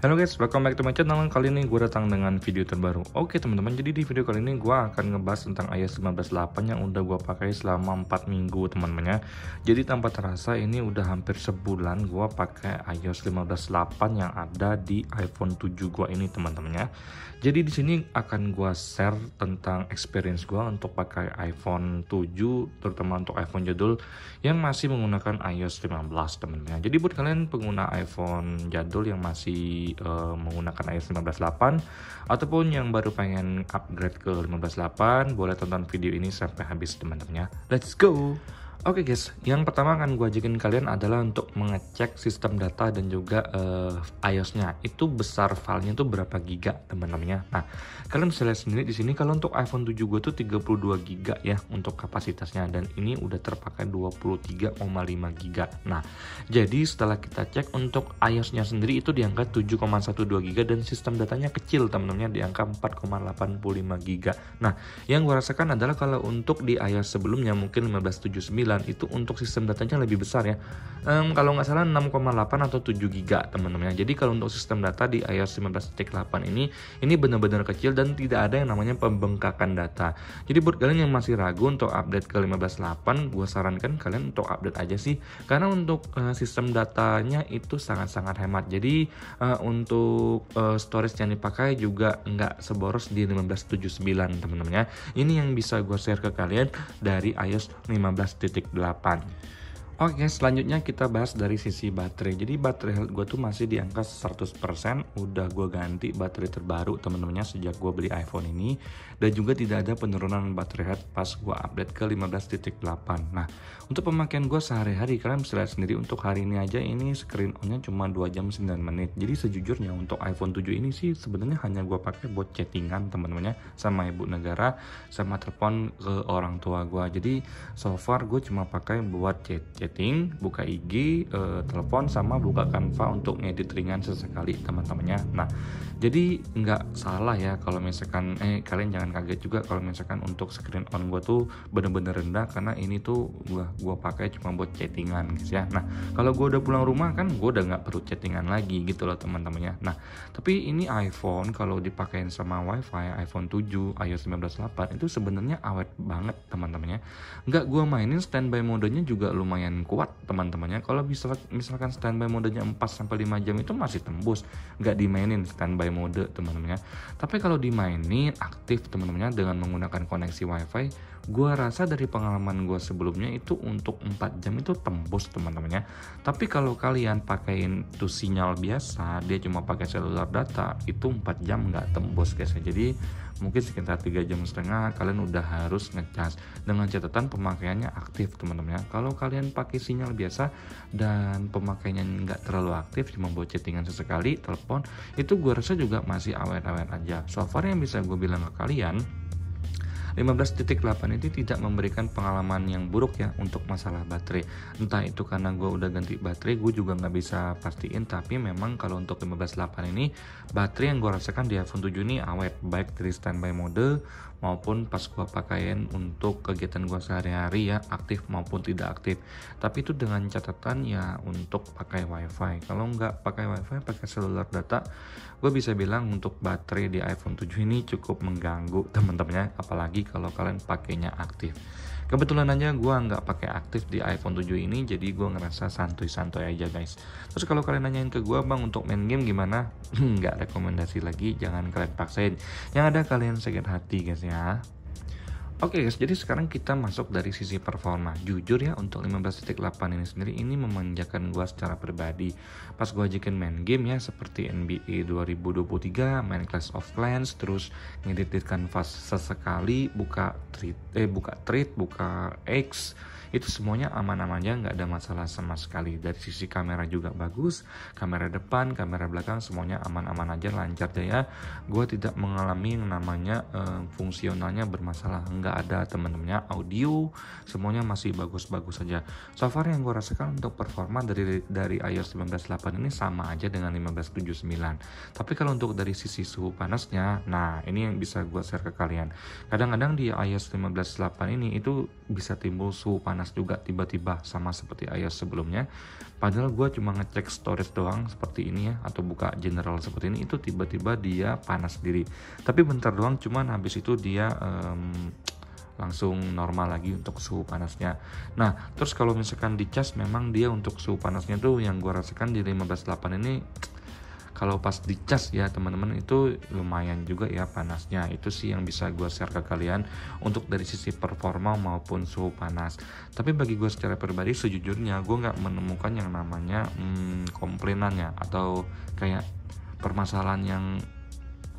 Halo guys, welcome back to my channel. Kali ini gue datang dengan video terbaru. Oke teman-teman, jadi di video kali ini gue akan ngebahas tentang iOS 15.8 yang udah gue pakai selama 4 minggu teman-teman ya. Jadi tanpa terasa ini udah hampir sebulan gue pakai iOS 15.8 yang ada di iPhone 7 gue ini teman-teman ya. Jadi di sini akan gue share tentang experience gue untuk pakai iPhone 7, terutama untuk iPhone jadul yang masih menggunakan iOS 15 teman-teman ya. Jadi buat kalian pengguna iPhone jadul yang masih menggunakan iOS 15.8 ataupun yang baru pengen upgrade ke 15.8, boleh tonton video ini sampai habis teman-teman ya. Let's go. Oke guys, yang pertama akan gue ajakin kalian adalah untuk mengecek sistem data dan juga iOS-nya. Itu besar filenya itu berapa giga teman-teman ya. Nah, kalian bisa lihat sendiri di sini kalau untuk iPhone 7 gue tuh 32 giga ya untuk kapasitasnya, dan ini udah terpakai 23,5 giga. Nah, jadi setelah kita cek untuk iOS-nya sendiri itu di angka 7,12 giga dan sistem datanya kecil teman-teman ya, di angka 4,85 giga. Nah, yang gue rasakan adalah kalau untuk di iOS sebelumnya mungkin 15.79 itu untuk sistem datanya lebih besar ya, kalau nggak salah 6,8 atau 7 giga teman-teman ya. Jadi kalau untuk sistem data di iOS 15.8 ini benar-benar kecil dan tidak ada yang namanya pembengkakan data. Jadi buat kalian yang masih ragu untuk update ke 15.8, gue sarankan kalian untuk update aja sih, karena untuk sistem datanya itu sangat-sangat hemat. Jadi untuk storage yang dipakai juga nggak seboros di 15.79 teman-teman ya. Ini yang bisa gue share ke kalian dari iOS 15.8. Oke, selanjutnya kita bahas dari sisi baterai. Jadi baterai health gue tuh masih di angka 100%. Udah gue ganti baterai terbaru teman-temannya sejak gue beli iPhone ini, dan juga tidak ada penurunan baterai health pas gue update ke 15.8. Nah, untuk pemakaian gue sehari-hari kalian bisa lihat sendiri, untuk hari ini aja ini screen on-nya cuma 2 jam 9 menit. Jadi sejujurnya untuk iPhone 7 ini sih sebenarnya hanya gue pakai buat chattingan teman-temannya sama ibu negara, sama telepon ke orang tua gue. Jadi so far gue cuma pakai buat chatting, buka IG, telepon, sama buka Canva untuk ngedit ringan sesekali teman-temannya. Nah, jadi nggak salah ya kalau misalkan kalian jangan kaget juga kalau misalkan untuk screen on gue tuh bener-bener rendah, karena ini tuh gua pakai cuma buat chattingan guys ya. Nah, kalau gue udah pulang rumah kan gue udah nggak perlu chattingan lagi gitu loh teman-temannya. Nah, tapi ini iPhone kalau dipakein sama WiFi iPhone 7 iOS 15.8 itu sebenarnya awet banget teman-temannya. Nggak gue mainin standby modenya juga lumayan kuat teman-temannya. Kalau misalkan standby modenya 4-5 jam itu masih tembus, nggak dimainin standby mode teman-temannya. Tapi kalau dimainin aktif teman-temannya dengan menggunakan koneksi WiFi, gue rasa dari pengalaman gue sebelumnya itu untuk 4 jam itu tembus teman-temannya. Tapi kalau kalian pakein tuh sinyal biasa, dia cuma pakai seluler data, itu 4 jam nggak tembus guys ya. Jadi mungkin sekitar 3,5 jam kalian udah harus ngecas, dengan catatan pemakaiannya aktif teman-teman ya. Kalau kalian pakai sinyal biasa dan pemakaiannya nggak terlalu aktif, cuma buat chattingan sesekali, telepon, itu gue rasa juga masih awet-awet aja. So far yang bisa gue bilang ke kalian, 15.8 itu tidak memberikan pengalaman yang buruk ya untuk masalah baterai. Entah itu karena gue udah ganti baterai, gue juga nggak bisa pastiin. Tapi memang kalau untuk 15.8 ini, baterai yang gue rasakan di iPhone 7 ini awet, baik dari standby mode maupun pas gue pakaiin untuk kegiatan gue sehari-hari ya, aktif maupun tidak aktif. Tapi itu dengan catatan ya untuk pakai WiFi. Kalau nggak pakai WiFi, pakai seluler data, gue bisa bilang untuk baterai di iPhone 7 ini cukup mengganggu teman-temannya, apalagi kalau kalian pakainya aktif. Kebetulan aja gue nggak pakai aktif di iPhone 7 ini, jadi gue ngerasa santuy-santuy aja guys. Terus kalau kalian nanyain ke gue, bang untuk main game gimana? Nggak rekomendasi lagi, jangan kalian paksain. Yang ada kalian sakit hati guys ya. Oke guys, jadi sekarang kita masuk dari sisi performa. Jujur ya, untuk 15.8 ini sendiri ini memanjakan gua secara pribadi. Pas gua ajakin main game ya, seperti NBA 2023, main Clash of Clans, terus ngedit di Canvas sesekali, buka tweet, buka X, itu semuanya aman-aman aja, nggak ada masalah sama sekali. Dari sisi kamera juga bagus, kamera depan, kamera belakang, semuanya aman-aman aja, lancar jaya. Gue tidak mengalami yang namanya fungsionalnya bermasalah, nggak ada teman-temannya. Audio semuanya masih bagus-bagus saja. So far yang gue rasakan untuk performa dari iOS 15.8 ini sama aja dengan 15.79. Tapi kalau untuk dari sisi suhu panasnya, nah ini yang bisa gue share ke kalian. Kadang-kadang di iOS 15.8 ini itu bisa timbul suhu panas panas juga tiba-tiba sama seperti iOS sebelumnya. Padahal gue cuma ngecek storage doang seperti ini ya, atau buka general seperti ini, itu tiba-tiba dia panas sendiri. Tapi bentar doang, cuman habis itu dia langsung normal lagi untuk suhu panasnya. Nah, terus kalau misalkan dicas, memang dia untuk suhu panasnya tuh yang gue rasakan di 15.8 ini, kalau pas dicas ya teman-teman, itu lumayan juga ya panasnya. Itu sih yang bisa gue share ke kalian untuk dari sisi performa maupun suhu panas. Tapi bagi gue secara pribadi, sejujurnya gue nggak menemukan yang namanya komplainannya atau kayak permasalahan yang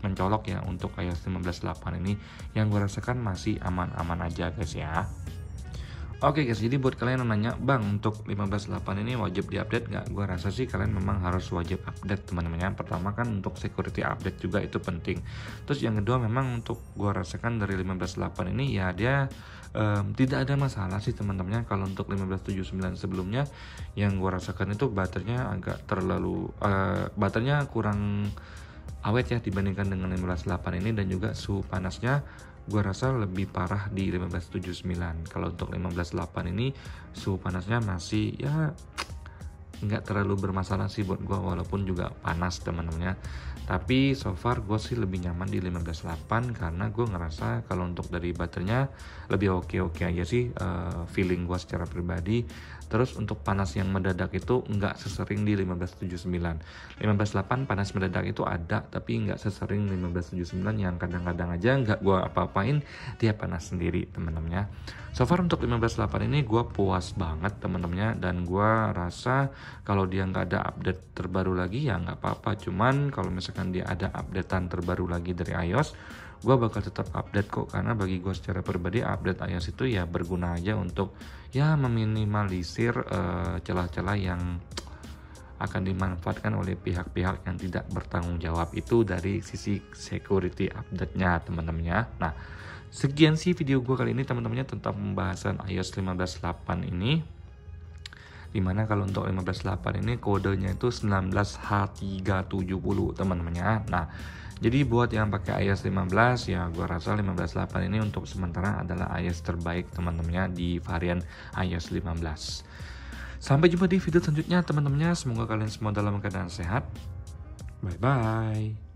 mencolok ya untuk iOS 15.8 ini. Yang gue rasakan masih aman-aman aja guys ya. Oke guys, jadi buat kalian yang nanya, bang untuk 15.8 ini wajib diupdate nggak? Gue rasa sih kalian memang harus wajib update teman-teman. Pertama kan untuk security update juga itu penting. Terus yang kedua, memang untuk gue rasakan dari 15.8 ini ya dia tidak ada masalah sih teman-teman. Kalau untuk 15.7.9 sebelumnya yang gue rasakan itu baterainya agak terlalu baterainya kurang awet ya dibandingkan dengan 15.8 ini, dan juga suhu panasnya gue rasa lebih parah di 15.7.9. Kalau untuk 15.8 ini suhu panasnya masih ya nggak terlalu bermasalah sih buat gue, walaupun juga panas teman-temannya. Tapi so far gue sih lebih nyaman di 15.8 karena gue ngerasa kalau untuk dari baterainya lebih oke aja sih, feeling gue secara pribadi. Terus untuk panas yang mendadak itu nggak sesering di 15.7.9. 15.8 panas mendadak itu ada, tapi nggak sesering 15.7.9 yang kadang-kadang aja nggak gue apa-apain dia panas sendiri teman-temannya. So far untuk 15.8 ini gue puas banget teman-temannya, dan gue rasa kalau dia nggak ada update terbaru lagi ya nggak apa-apa. Cuman kalau misalkan dia ada updatean terbaru lagi dari iOS, gue bakal tetap update kok, karena bagi gue secara pribadi update iOS itu ya berguna aja untuk ya meminimalisir celah-celah yang akan dimanfaatkan oleh pihak-pihak yang tidak bertanggung jawab, itu dari sisi security update-nya teman-temannya. Nah, sekian sih video gue kali ini teman-temannya tentang pembahasan iOS 15.8 ini, dimana kalau untuk 15.8 ini kodenya itu 19H370 teman-temannya. Nah, jadi buat yang pakai iOS 15 ya gue rasa 15.8 ini untuk sementara adalah iOS terbaik teman-temannya di varian iOS 15. Sampai jumpa di video selanjutnya teman-temannya. Semoga kalian semua dalam keadaan sehat. Bye bye.